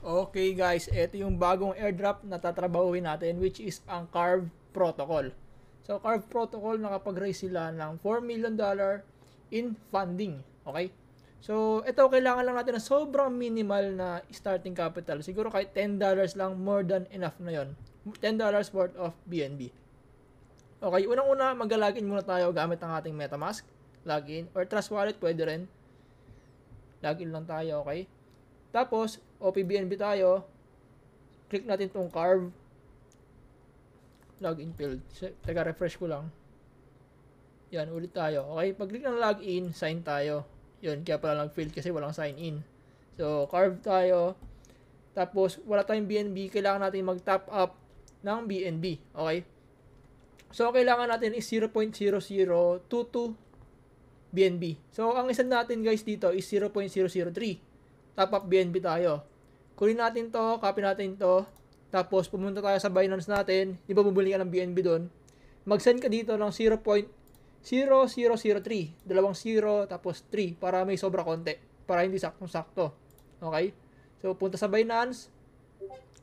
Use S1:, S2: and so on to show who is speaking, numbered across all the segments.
S1: Okay guys, ito yung bagong airdrop na tatrabahuin natin, which is ang Carve Protocol. So Carve Protocol, nakapag-raise sila ng $4 million in funding. Okay? So ito, kailangan lang natin ng sobrang minimal na starting capital. Siguro kahit $10 lang, more than enough na yon. $10 worth of BNB. Okay, unang-una, mag-login muna tayo gamit ang ating MetaMask. Login, or Trust Wallet, pwede rin. Login lang tayo, okay? Tapos, OPBNB tayo. Click natin tong Carve. Login field. Teka, refresh ko lang. Yan, ulit tayo. Okay, pag click ng login, sign tayo. Yun, kaya pala lang field kasi walang sign in. So, Carve tayo. Tapos, wala tayong BNB. Kailangan natin mag-top up ng BNB. Okay? So, kailangan natin is 0.0022 BNB. So, ang isa natin guys dito is 0.003. Top up BNB tayo. Kunin natin to, copy natin to, tapos pumunta tayo sa Binance natin, di ba bumili ka ng BNB doon, mag-send ka dito ng 0.0003, dalawang 0, tapos 3, para may sobra konti, para hindi saktong-sakto. Okay? So, punta sa Binance,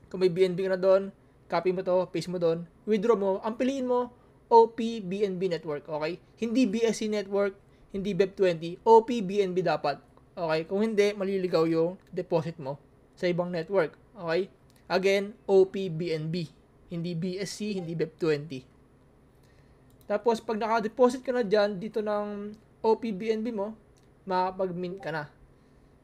S1: kung may BNB ka na doon, copy mo to, paste mo doon, withdraw mo, ang piliin mo, OP BNB Network, okay? Hindi BSC Network, hindi BEP20, OP BNB dapat. Okay, kung hindi, maliligaw yung deposit mo sa ibang network. Okay? Again, OPBNB. Hindi BSC, hindi BEP20. Tapos, pag naka-deposit ka na dyan, dito ng OPBNB mo, makapag-mint ka na.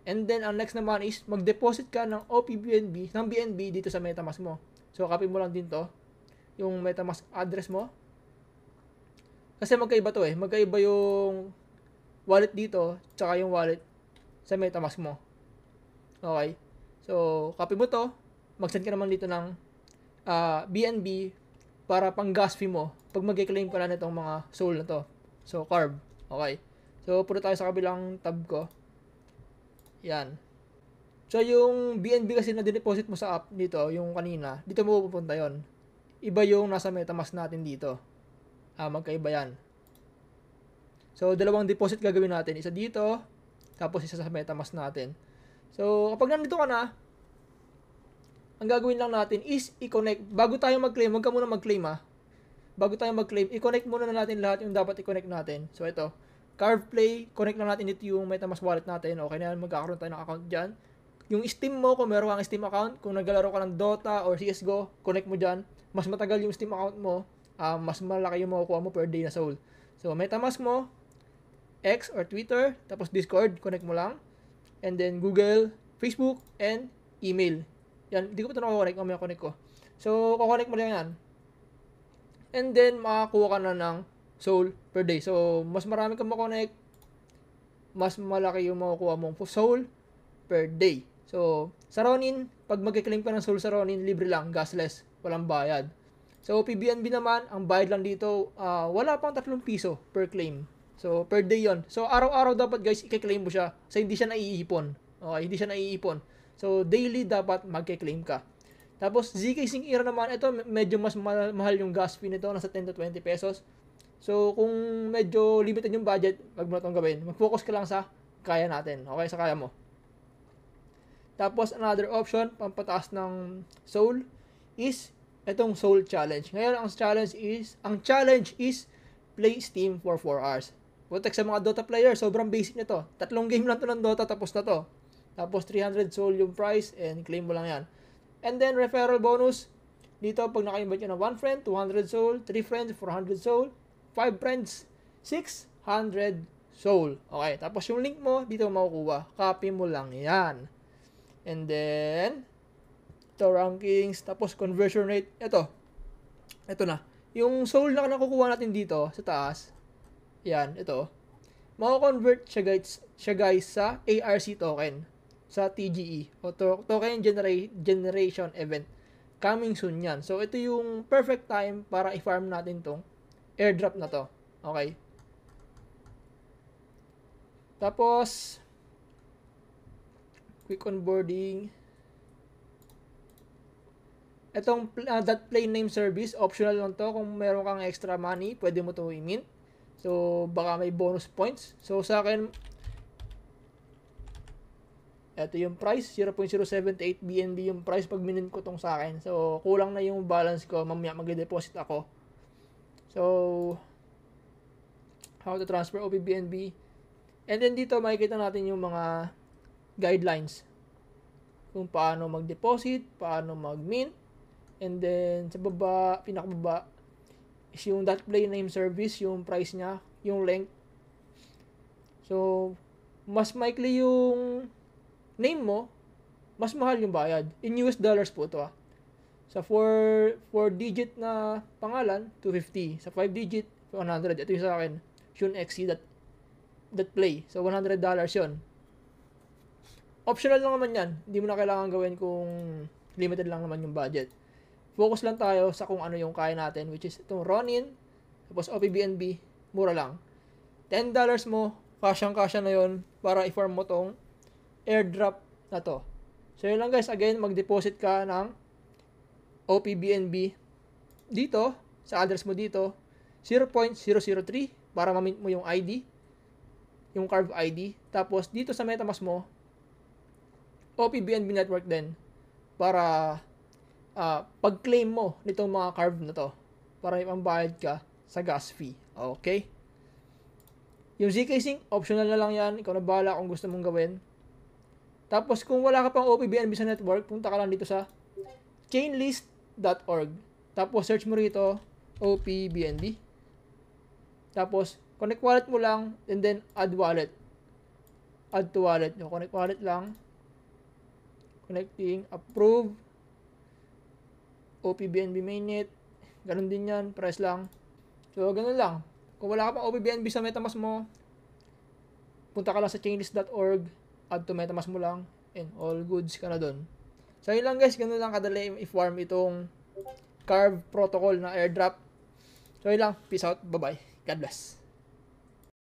S1: And then, ang next naman is, mag-deposit ka ng OPBNB, ng BNB dito sa MetaMask mo. So, copy mo lang din to, yung MetaMask address mo. Kasi magkaiba to eh. Magkaiba yung wallet dito, tsaka yung wallet sa MetaMask mo. Okay? So, copy mo to. Mag-send ka naman dito ng BNB para pang gas fee mo pag mag-claim ka na nitong mga soul na to. So, Carve. Okay? So, punta tayo sa kabilang tab ko. Yan. So, yung BNB kasi na dineposit mo sa app dito, yung kanina, dito mo pupunta yon. Iba yung nasa MetaMask natin dito. Magkaiba yan. So, dalawang deposit gagawin natin. Isa dito, tapos isa sa MetaMask natin. So, kapag nandito ka na, ang gagawin lang natin is i-connect. Bago tayo mag-claim, huwag ka muna mag-claim Bago tayo mag-claim, i-connect muna na natin lahat yung dapat i-connect natin. So, ito. Carve Play, connect lang natin dito yung MetaMask wallet natin. Okay na yan, magkakaroon tayo ng account dyan. Yung Steam mo, kung meron kang Steam account, kung naglalaro ka ng Dota or CSGO, connect mo dyan. Mas matagal yung Steam account mo, mas malaki yung makukuha mo per day na soul. So, MetaMask mo, X or Twitter, tapos Discord, connect mo lang. And then Google, Facebook, and email. Yan, hindi ko pa ito nakakonect, mamaya connect ko. So, kukonect mo lang yan. And then, makakuha ka na ng soul per day. So, mas marami kang makonect, mas malaki yung makukuha mong soul per day. So, sa Ronin, pag mag-claim ka ng soul sa Ronin, libre lang, gasless, walang bayad. So, PBNB naman, ang bayad lang dito, wala pang 3 piso per claim. So, per day yon. So, araw-araw dapat guys, i-claim mo siya. So, hindi siya naiipon. Okay, hindi siya naiipon. So, daily dapat mag-claim ka. Tapos, ZK Sync Era naman, ito medyo mas mahal yung gas fee nito, nasa 10 to 20 pesos. So, kung medyo limited yung budget, wag mo na itong gawin. Mag-focus ka lang sa kaya natin. Okay, sa kaya mo. Tapos, another option, pampataas ng soul, is itong soul challenge. Ngayon, ang challenge is play Steam for 4 hours. Butek sa mga Dota player, sobrang basic nito. 3 game lang to ng Dota, tapos na to. Tapos 300 soul yung price, and claim mo lang yan. And then, referral bonus. Dito, pag naka-invite nyo ng 1 friend, 200 soul, 3 friends, 400 soul, 5 friends, 600 soul. Okay, tapos yung link mo, dito makukuha. Copy mo lang yan. And then, ito rankings, tapos conversion rate. Ito na. Yung soul na nakukuha natin dito, sa taas, yan, ito. Mako-convert siya guys sa ARC token sa TGE o token generation event. Coming soon yan. So, ito yung perfect time para i-farm natin tong airdrop na to. Okay? Tapos, quick onboarding. Itong that plain name service, optional lang to. Kung meron kang extra money, pwede mo to i-mint. So, baka may bonus points. So, sa akin, Ito yung price, 0.078 BNB yung price pag minin ko tong sa akin. So, kulang na yung balance ko. Mamaya mag-deposit ako. So, how to transfer OPBNB. And then dito makikita natin yung mga guidelines. Kung paano mag-deposit, paano mag-mint. And then sa baba, pinakababa is yung .play name service, yung price niya, yung length. So, mas maikli yung name mo, mas mahal yung bayad. In US dollars po ito ah. Sa 4-digit na pangalan, 250. Sa 5-digit, 100. Ito yung sa akin, shunxc.play. So, $100 yun. Optional lang naman yan. Hindi mo na kailangan gawin kung limited lang naman yung budget. Focus lang tayo sa kung ano yung kaya natin, which is itong Ronin, tapos OPBNB, mura lang. $10 mo, kasyang-kasya na yon para i-form mo tong airdrop na to. So yun lang guys, again, mag-deposit ka ng OPBNB dito, sa address mo dito, 0.003 para ma-mint mo yung ID, yung Carve ID. Tapos dito sa MetaMask mo, OPBNB network din para pag-claim mo nitong mga Carve na to para ipambayad ka sa gas fee. Okay? Yung ZK Sync, optional na lang yan. Ikaw na bahala kung gusto mong gawin. Tapos, kung wala ka pang OPBNB sa network, punta ka lang dito sa chainlist.org. Tapos, search mo rito, OPBNB. Tapos, connect wallet mo lang, and then, add wallet. Add to wallet. Yung connect wallet lang. Connecting, approve. OPBNB mainnet. Ganun din yan, press lang. So, ganun lang. Kung wala ka pang OPBNB sa MetaMask mo, punta ka lang sa chainlist.org, add to MetaMask mo lang, and all goods ka na dun. So, yun lang guys, ganun lang kadali i-form itong Carve protocol na airdrop. So, yun lang. Peace out. Bye-bye. God bless.